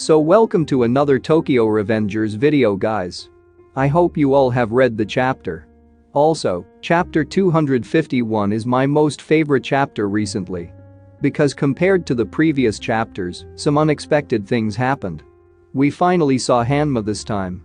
So welcome to another Tokyo Revengers video guys. I hope you all have read the chapter. Also, chapter 251 is my most favorite chapter recently. Because compared to the previous chapters, some unexpected things happened. We finally saw Hanma this time.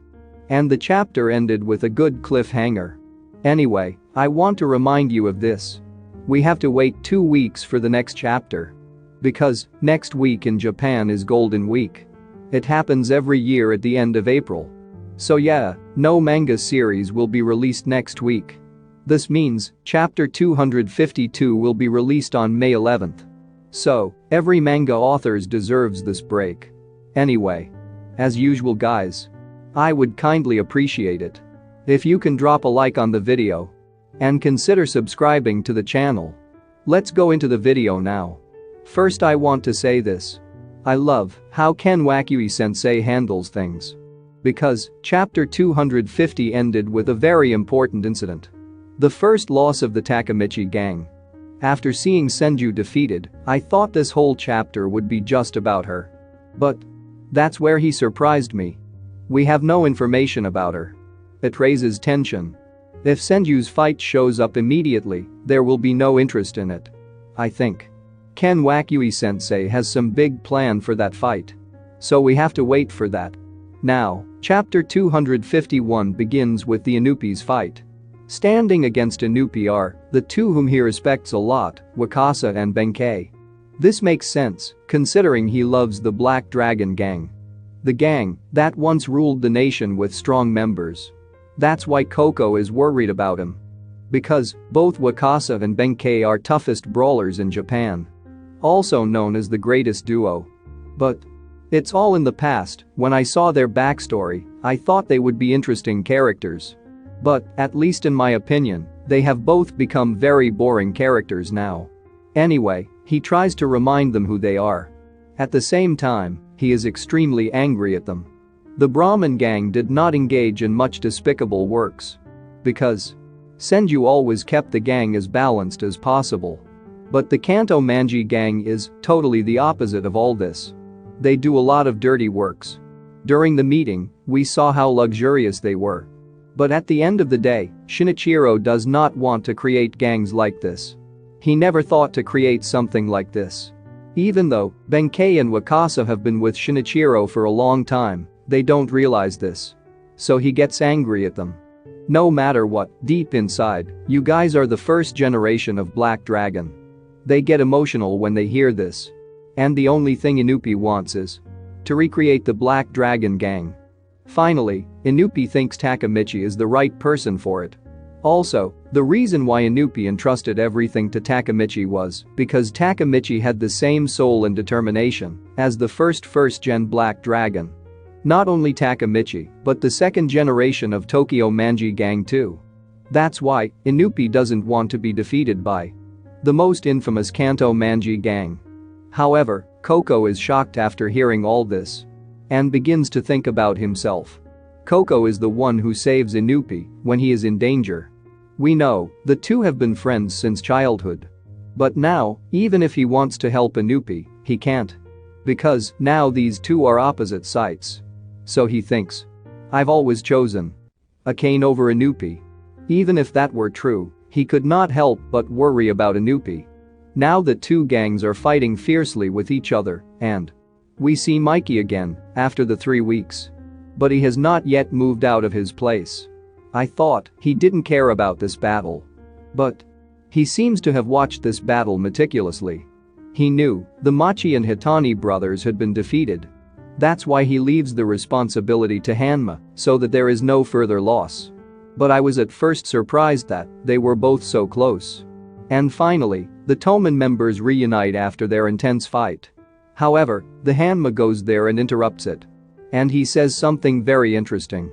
And the chapter ended with a good cliffhanger. Anyway, I want to remind you of this. We have to wait 2 weeks for the next chapter. Because next week in Japan is Golden Week. It happens every year at the end of April. So yeah, no manga series will be released next week. This means chapter 252 will be released on May 11th. So, every manga authors deserves this break. Anyway, as usual guys, I would kindly appreciate it if you can drop a like on the video and consider subscribing to the channel. Let's go into the video now. First I want to say this. I love how Ken Wakui-sensei handles things. Because chapter 250 ended with a very important incident. The first loss of the Takemichi gang. After seeing Senju defeated, I thought this whole chapter would be just about her. But that's where he surprised me. We have no information about her. It raises tension. If Senju's fight shows up immediately, there will be no interest in it. I think Ken Wakui-sensei has some big plan for that fight. So we have to wait for that. Now, chapter 251 begins with the Inupi's fight. Standing against Inupi are the two whom he respects a lot, Wakasa and Benkei. This makes sense, considering he loves the Black Dragon gang. The gang that once ruled the nation with strong members. That's why Koko is worried about him. Because both Wakasa and Benkei are toughest brawlers in Japan. Also known as the greatest duo. But it's all in the past. When I saw their backstory, I thought they would be interesting characters. But, at least in my opinion, they have both become very boring characters now. Anyway, he tries to remind them who they are. At the same time, he is extremely angry at them. The Brahmin gang did not engage in much despicable works. Because Senju always kept the gang as balanced as possible. But the Kanto Manji gang is totally the opposite of all this. They do a lot of dirty works. During the meeting, we saw how luxurious they were. But at the end of the day, Shinichiro does not want to create gangs like this. He never thought to create something like this. Even though Benkei and Wakasa have been with Shinichiro for a long time, they don't realize this. So he gets angry at them. No matter what, deep inside, you guys are the first generation of Black Dragon. They get emotional when they hear this. And the only thing Inupi wants is to recreate the Black Dragon gang. Finally, Inupi thinks Takemichi is the right person for it. Also, the reason why Inupi entrusted everything to Takemichi was because Takemichi had the same soul and determination as the first-gen Black Dragon. Not only Takemichi, but the second generation of Tokyo Manji gang too. That's why Inupi doesn't want to be defeated by the most infamous Kanto Manji gang. However, Koko is shocked after hearing all this and begins to think about himself. Koko is the one who saves Inupi when he is in danger. We know the two have been friends since childhood. But now, even if he wants to help Inupi, he can't. Because now these two are opposite sides. So he thinks, I've always chosen a cane over Inupi. Even if that were true, he could not help but worry about Inupi. Now the two gangs are fighting fiercely with each other, and we see Mikey again after the 3 weeks. But he has not yet moved out of his place. I thought he didn't care about this battle. But he seems to have watched this battle meticulously. He knew the Machi and Hitani brothers had been defeated. That's why he leaves the responsibility to Hanma so that there is no further loss. But I was at first surprised that they were both so close. And finally, the Toman members reunite after their intense fight. However, the Hanma goes there and interrupts it. And he says something very interesting.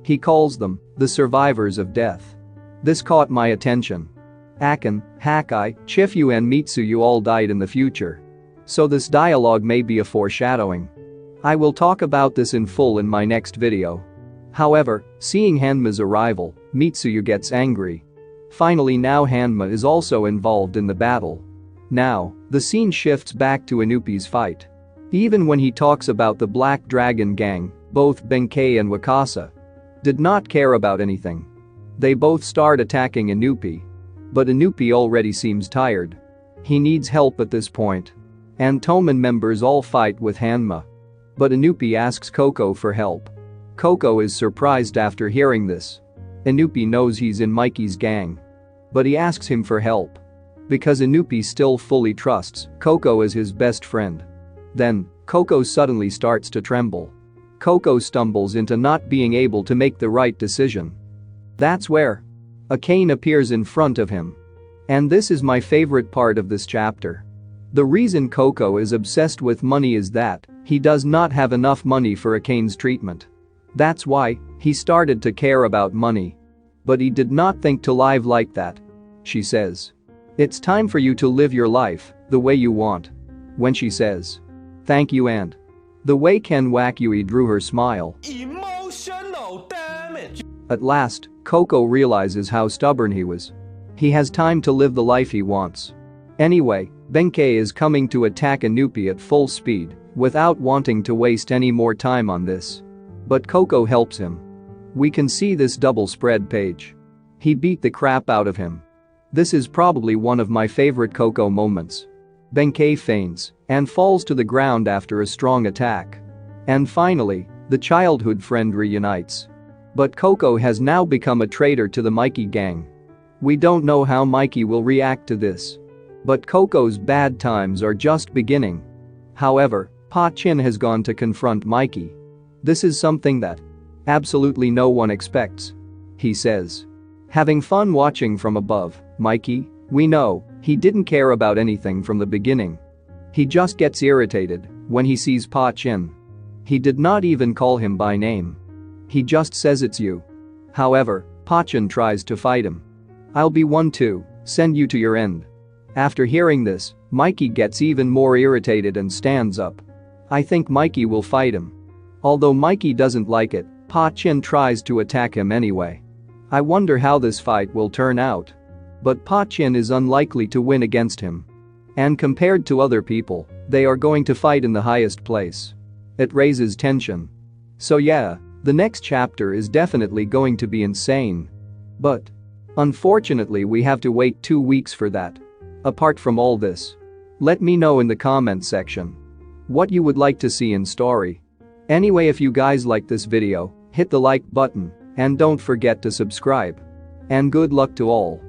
He calls them the survivors of death. This caught my attention. Akan, Hakai, Chifu and Mitsuyu all died in the future. So this dialogue may be a foreshadowing. I will talk about this in full in my next video. However, seeing Hanma's arrival, Mitsuyu gets angry. Finally now Hanma is also involved in the battle. Now, the scene shifts back to Inupi's fight. Even when he talks about the Black Dragon gang, both Benkei and Wakasa did not care about anything. They both start attacking Inupi. But Inupi already seems tired. He needs help at this point. And Toman members all fight with Hanma. But Inupi asks Coco for help. Coco is surprised after hearing this. Inupi knows he's in Mikey's gang. But he asks him for help. Because Inupi still fully trusts Coco as his best friend. Then, Coco suddenly starts to tremble. Coco stumbles into not being able to make the right decision. That's where a cane appears in front of him. And this is my favorite part of this chapter. The reason Coco is obsessed with money is that he does not have enough money for Akane's treatment. That's why he started to care about money. But he did not think to live like that. She says. It's time for you to live your life the way you want. When she says, thank you, and the way Ken Wakui drew her smile. Emotional damage. At last, Coco realizes how stubborn he was. He has time to live the life he wants. Anyway, Benkei is coming to attack Inupi at full speed without wanting to waste any more time on this. But Coco helps him. We can see this double spread page. He beat the crap out of him. This is probably one of my favorite Coco moments. Benkei faints and falls to the ground after a strong attack. And finally, the childhood friend reunites. But Coco has now become a traitor to the Mikey gang. We don't know how Mikey will react to this. But Coco's bad times are just beginning. However, Pa Chin has gone to confront Mikey. This is something that absolutely no one expects. He says. Having fun watching from above, Mikey, we know, he didn't care about anything from the beginning. He just gets irritated when he sees Pa Chin. He did not even call him by name. He just says it's you. However, Pa Chin tries to fight him. I'll be one to send you to your end. After hearing this, Mikey gets even more irritated and stands up. I think Mikey will fight him. Although Mikey doesn't like it, Pa Chin tries to attack him anyway. I wonder how this fight will turn out. But Pa Chin is unlikely to win against him. And compared to other people, they are going to fight in the highest place. It raises tension. So yeah, the next chapter is definitely going to be insane. But unfortunately we have to wait 2 weeks for that. Apart from all this, let me know in the comment section what you would like to see in story. Anyway, if you guys like this video, hit the like button and don't forget to subscribe. And good luck to all.